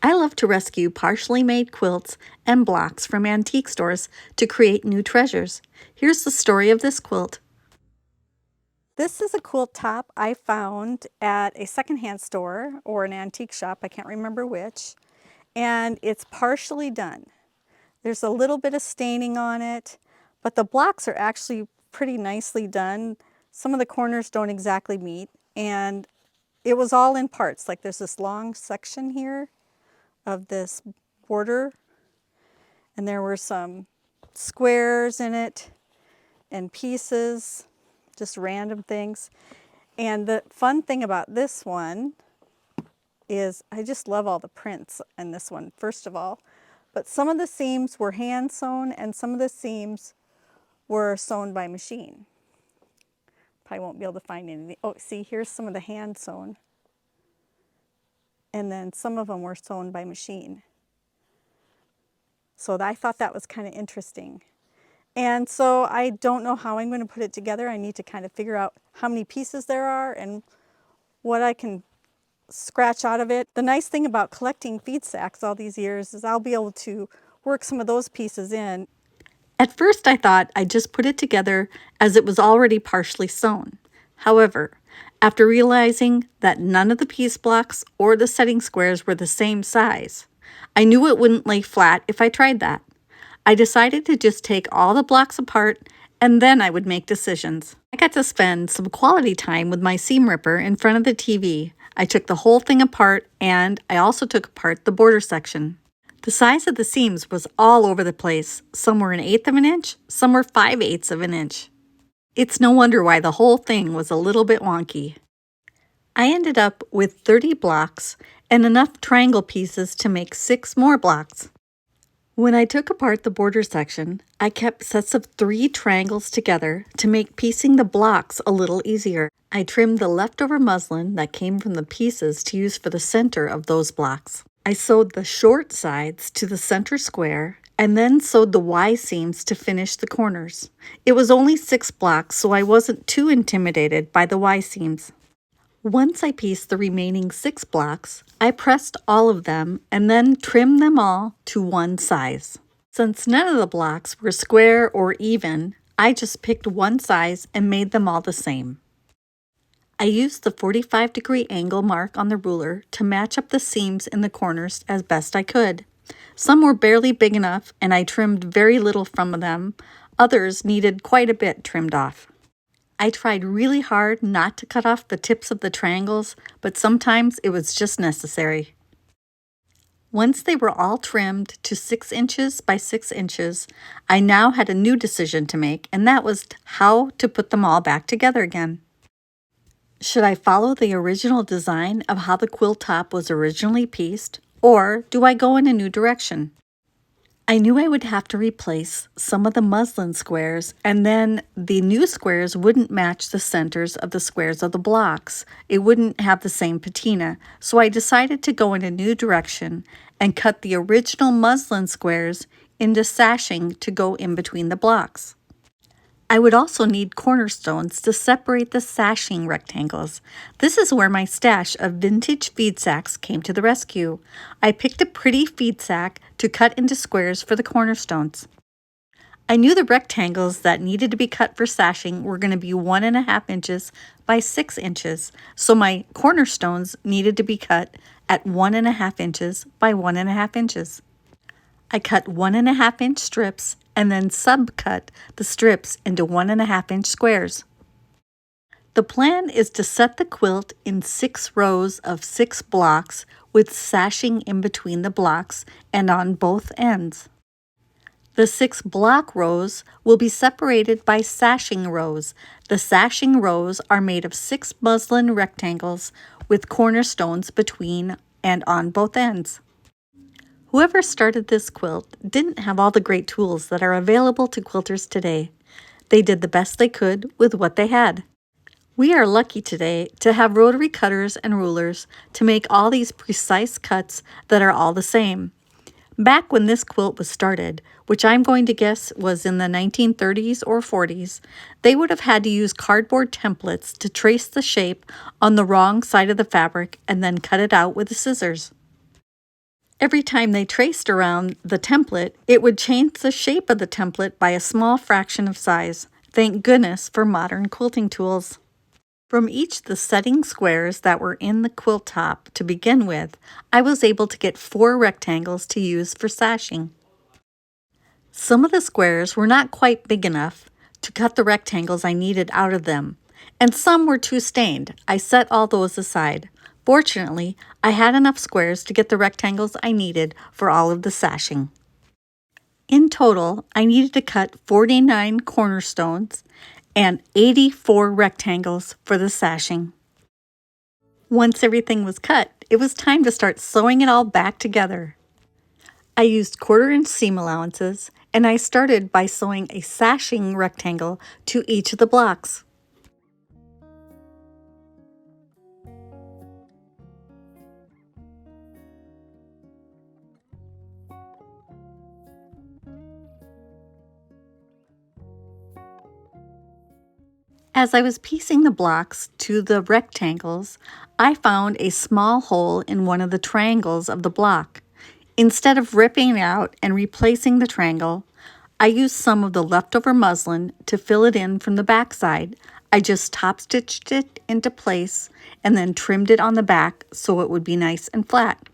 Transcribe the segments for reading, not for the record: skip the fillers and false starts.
I love to rescue partially made quilts and blocks from antique stores to create new treasures. Here's the story of this quilt. This is a quilt top I found at a secondhand store or an antique shop, I can't remember which, and it's partially done. There's a little bit of staining on it, but the blocks are actually pretty nicely done. Some of the corners don't exactly meet, and it was all in parts. Like there's this long section here of this border, and there were some squares in it and pieces, just random things. And the fun thing about this one is I just love all the prints in this one, first of all. But some of the seams were hand sewn and some of the seams were sewn by machine. Probably won't be able to find anything. Oh, see, here's some of the hand sewn. And then some of them were sewn by machine. So I thought that was kind of interesting. And so I don't know how I'm going to put it together. I need to kind of figure out how many pieces there are and what I can scratch out of it. The nice thing about collecting feed sacks all these years is I'll be able to work some of those pieces in. At first I thought I'd just put it together as it was already partially sewn. However, after realizing that none of the piece blocks or the setting squares were the same size, I knew it wouldn't lay flat if I tried that. I decided to just take all the blocks apart and then I would make decisions. I got to spend some quality time with my seam ripper in front of the TV. I took the whole thing apart and I also took apart the border section. The size of the seams was all over the place. Some were 1/8 of an inch, some were 5/8 of an inch. It's no wonder why the whole thing was a little bit wonky. I ended up with 30 blocks and enough triangle pieces to make 6 more blocks. When I took apart the border section, I kept sets of 3 triangles together to make piecing the blocks a little easier. I trimmed the leftover muslin that came from the pieces to use for the center of those blocks. I sewed the short sides to the center square and then sewed the Y seams to finish the corners. It was only 6 blocks, so I wasn't too intimidated by the Y seams. Once I pieced the remaining 6 blocks, I pressed all of them and then trimmed them all to one size. Since none of the blocks were square or even, I just picked one size and made them all the same. I used the 45-degree angle mark on the ruler to match up the seams in the corners as best I could. Some were barely big enough and I trimmed very little from them. Others needed quite a bit trimmed off. I tried really hard not to cut off the tips of the triangles, but sometimes it was just necessary. Once they were all trimmed to 6 inches by 6 inches, I now had a new decision to make, and that was how to put them all back together again. Should I follow the original design of how the quilt top was originally pieced, or do I go in a new direction? I knew I would have to replace some of the muslin squares, and then the new squares wouldn't match the centers of the squares of the blocks. It wouldn't have the same patina, so I decided to go in a new direction and cut the original muslin squares into sashing to go in between the blocks. I would also need cornerstones to separate the sashing rectangles. This is where my stash of vintage feed sacks came to the rescue. I picked a pretty feed sack to cut into squares for the cornerstones. I knew the rectangles that needed to be cut for sashing were going to be 1.5 inches by 6 inches, so my cornerstones needed to be cut at 1.5 inches by 1.5 inches. I cut 1.5 inch strips and then subcut the strips into 1.5 inch squares. The plan is to set the quilt in 6 rows of 6 blocks with sashing in between the blocks and on both ends. The 6 block rows will be separated by sashing rows. The sashing rows are made of 6 muslin rectangles with cornerstones between and on both ends. Whoever started this quilt didn't have all the great tools that are available to quilters today. They did the best they could with what they had. We are lucky today to have rotary cutters and rulers to make all these precise cuts that are all the same. Back when this quilt was started, which I'm going to guess was in the 1930s or 40s, they would have had to use cardboard templates to trace the shape on the wrong side of the fabric and then cut it out with the scissors. Every time they traced around the template, it would change the shape of the template by a small fraction of size. Thank goodness for modern quilting tools. From each of the setting squares that were in the quilt top to begin with, I was able to get 4 rectangles to use for sashing. Some of the squares were not quite big enough to cut the rectangles I needed out of them, and some were too stained. I set all those aside. Fortunately, I had enough squares to get the rectangles I needed for all of the sashing. In total, I needed to cut 49 cornerstones and 84 rectangles for the sashing. Once everything was cut, it was time to start sewing it all back together. I used 1/4-inch seam allowances, and I started by sewing a sashing rectangle to each of the blocks. As I was piecing the blocks to the rectangles, I found a small hole in one of the triangles of the block. Instead of ripping it out and replacing the triangle, I used some of the leftover muslin to fill it in from the back side. I just top stitched it into place and then trimmed it on the back so it would be nice and flat.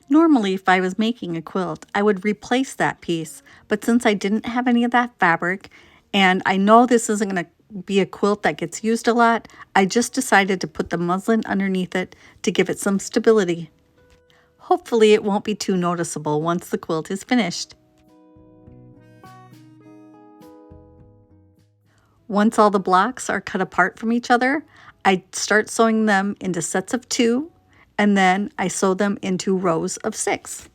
Normally, if I was making a quilt, I would replace that piece, but since I didn't have any of that fabric, and I know this isn't going to be a quilt that gets used a lot, I just decided to put the muslin underneath it to give it some stability. Hopefully it won't be too noticeable once the quilt is finished. Once all the blocks are cut apart from each other, I start sewing them into sets of 2, and then I sew them into rows of 6.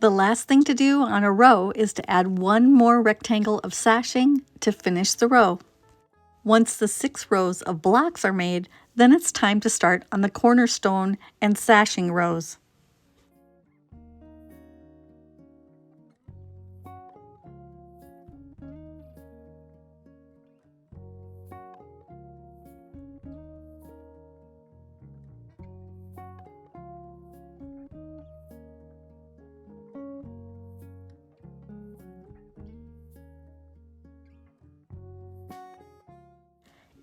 The last thing to do on a row is to add 1 more rectangle of sashing to finish the row. Once the 6 rows of blocks are made, then it's time to start on the cornerstone and sashing rows.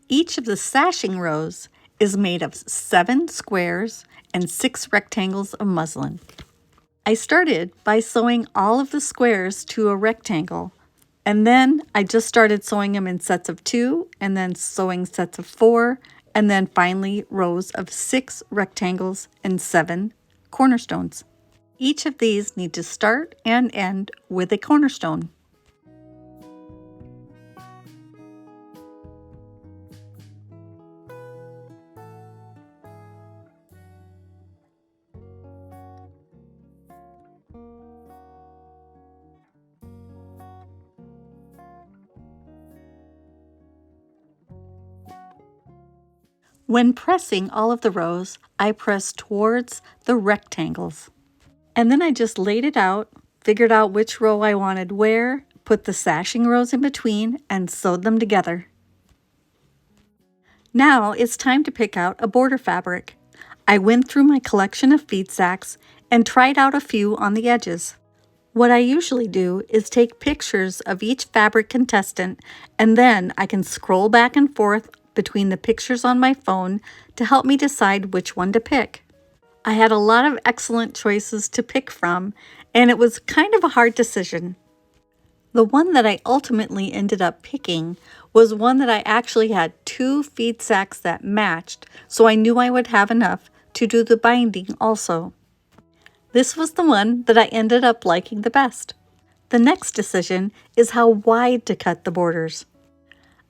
Each of the sashing rows is made of 7 squares and 6 rectangles of muslin. I started by sewing all of the squares to a rectangle, and then I just started sewing them in sets of 2, and then sewing sets of 4, and then finally rows of 6 rectangles and 7 cornerstones. Each of these need to start and end with a cornerstone. When pressing all of the rows, I pressed towards the rectangles. And then I just laid it out, figured out which row I wanted where, put the sashing rows in between, and sewed them together. Now it's time to pick out a border fabric. I went through my collection of feed sacks and tried out a few on the edges. What I usually do is take pictures of each fabric contestant, and then I can scroll back and forth between the pictures on my phone to help me decide which one to pick. I had a lot of excellent choices to pick from, and it was kind of a hard decision. The one that I ultimately ended up picking was one that I actually had 2 feed sacks that matched, so I knew I would have enough to do the binding also. This was the one that I ended up liking the best. The next decision is how wide to cut the borders.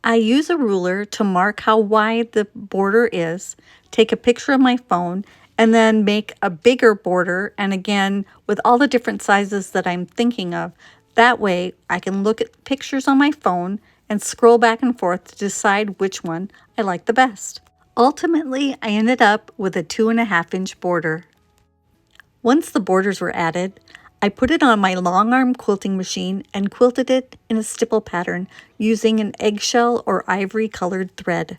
I use a ruler to mark how wide the border is, take a picture of my phone, and then make a bigger border, and again with all the different sizes that I'm thinking of. That way I can look at pictures on my phone and scroll back and forth to decide which one I like the best. Ultimately, I ended up with a 2.5-inch border. Once the borders were added, I put it on my long arm quilting machine and quilted it in a stipple pattern using an eggshell or ivory colored thread.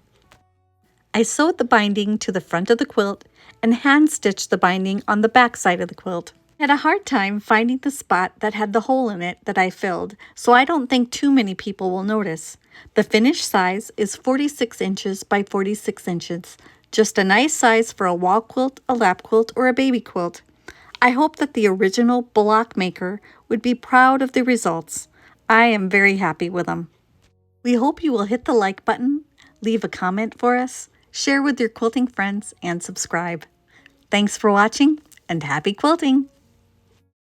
I sewed the binding to the front of the quilt and hand stitched the binding on the back side of the quilt. I had a hard time finding the spot that had the hole in it that I filled, so I don't think too many people will notice. The finished size is 46 inches by 46 inches, just a nice size for a wall quilt, a lap quilt, or a baby quilt. I hope that the original block maker would be proud of the results. I am very happy with them. We hope you will hit the like button, leave a comment for us, share with your quilting friends, and subscribe. Thanks for watching, and happy quilting!